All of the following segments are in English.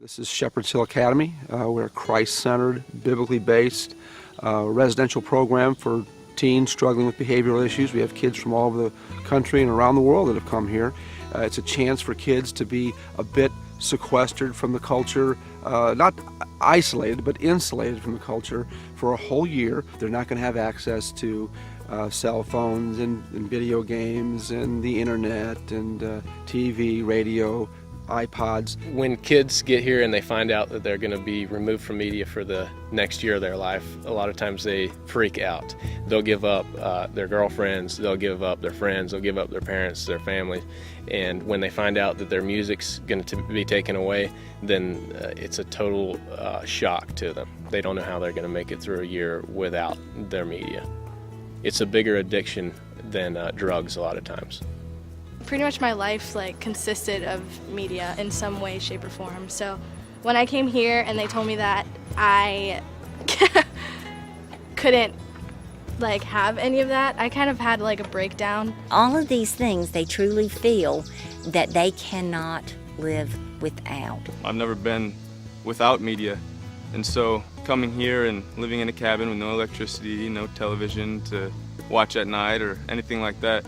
This is Shepherd's Hill Academy. We're a Christ-centered, biblically based residential program for teens struggling with behavioral issues. We have kids from all over the country and around the world that have come here. It's a chance for kids to be a bit sequestered from the culture, not isolated, but insulated from the culture for a whole year. They're not going to have access to cell phones and video games and the internet and TV, radio, iPods. When kids get here and they find out that they're going to be removed from media for the next year of their life, a lot of times they freak out. They'll give up their girlfriends, they'll give up their friends, they'll give up their parents, their family. And when they find out that their music's going to be taken away, then it's a total shock to them. They don't know how they're going to make it through a year without their media. It's a bigger addiction than drugs a lot of times. Pretty much my life consisted of media in some way, shape, or form. So when I came here and they told me that I couldn't have any of that, I kind of had a breakdown. All of these things they truly feel that they cannot live without. I've never been without media, and so coming here and living in a cabin with no electricity, no television to watch at night or anything like that,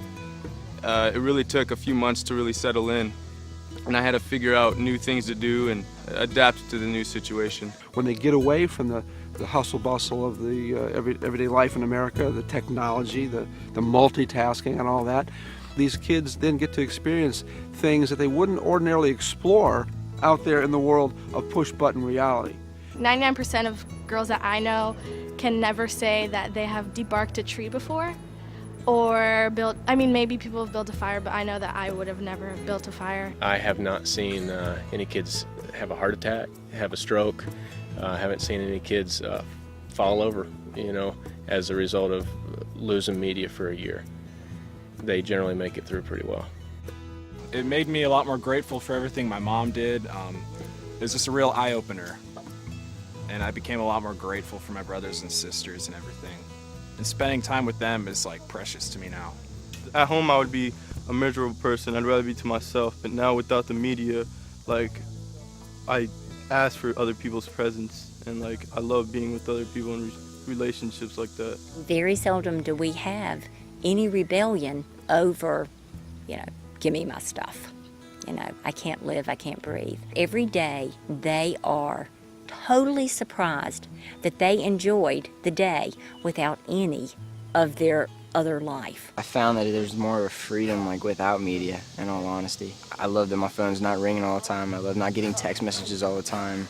it really took a few months to really settle in, and I had to figure out new things to do and adapt to the new situation. When they get away from the hustle bustle of the everyday life in America, the technology, the multitasking and all that, these kids then get to experience things that they wouldn't ordinarily explore out there in the world of push-button reality. 99% of girls that I know can never say that they have debarked a tree before. Or maybe people have built a fire, but I know that I would have never built a fire. I have not seen any kids have a heart attack, have a stroke. I haven't seen any kids fall over, as a result of losing media for a year. They generally make it through pretty well. It made me a lot more grateful for everything my mom did. It was just a real eye-opener. And I became a lot more grateful for my brothers and sisters and everything. And spending time with them is precious to me now. At home I would be a miserable person. I'd rather be to myself, but now without the media, I ask for other people's presence, and I love being with other people in relationships like that. Very seldom do we have any rebellion over, give me my stuff. I can't live, I can't breathe. Every day they are totally surprised that they enjoyed the day without any of their other life. I found that there's more of a freedom without media, in all honesty. I love that my phone's not ringing all the time. I love not getting text messages all the time.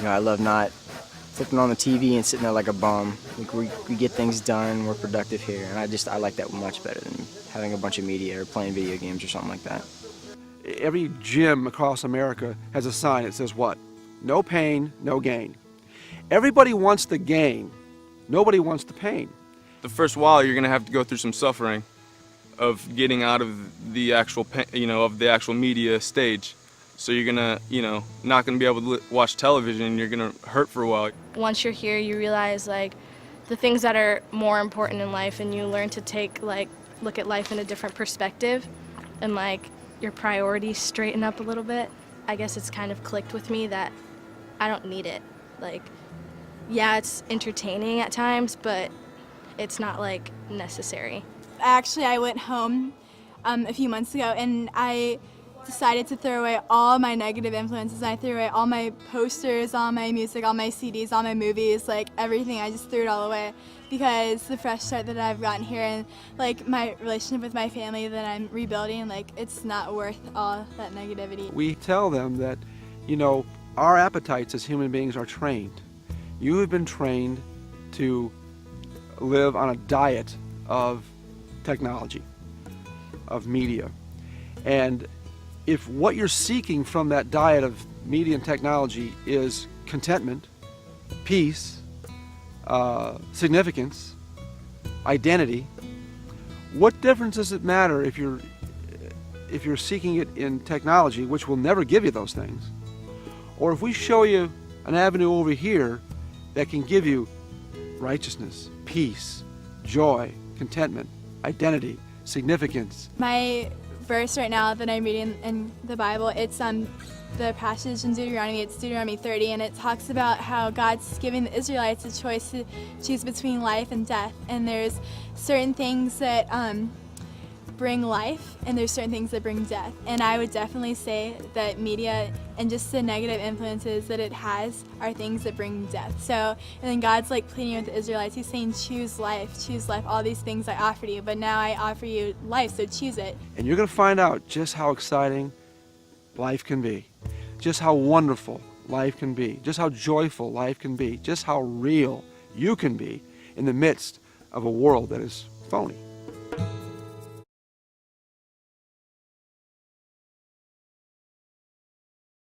I love not flipping on the TV and sitting there like a bum. We get things done, we're productive here, and I like that much better than having a bunch of media or playing video games or something like that. Every gym across America has a sign that says what? No pain, no gain. Everybody wants the gain. Nobody wants the pain. The first while you're going to have to go through some suffering of getting out of the actual, of the actual media stage. So you're going to, not going to be able to watch television, and you're going to hurt for a while. Once you're here, you realize the things that are more important in life, and you learn to take look at life in a different perspective, and your priorities straighten up a little bit. I guess it's kind of clicked with me that I don't need it. Yeah, it's entertaining at times, but it's not necessary. Actually, I went home a few months ago, and I decided to throw away all my negative influences. I threw away all my posters, all my music, all my CDs, all my movies, everything. I just threw it all away because the fresh start that I've gotten here and my relationship with my family that I'm rebuilding, it's not worth all that negativity. We tell them that, our appetites as human beings are trained. You have been trained to live on a diet of technology, of media. And if what you're seeking from that diet of media and technology is contentment, peace, significance, identity, what difference does it matter if you're seeking it in technology, which will never give you those things, or if we show you an avenue over here that can give you righteousness, peace, joy, contentment, identity, significance? My verse right now that I'm reading in the Bible. It's the passage in Deuteronomy. It's Deuteronomy 30, and it talks about how God's giving the Israelites a choice to choose between life and death. And there's certain things that bring life, and there's certain things that bring death. And I would definitely say that media and just the negative influences that it has are things that bring death. So, and then God's like pleading with the Israelites. He's saying, choose life, all these things I offered you, but now I offer you life, so choose it. And you're going to find out just how exciting life can be, just how wonderful life can be, just how joyful life can be, just how real you can be in the midst of a world that is phony.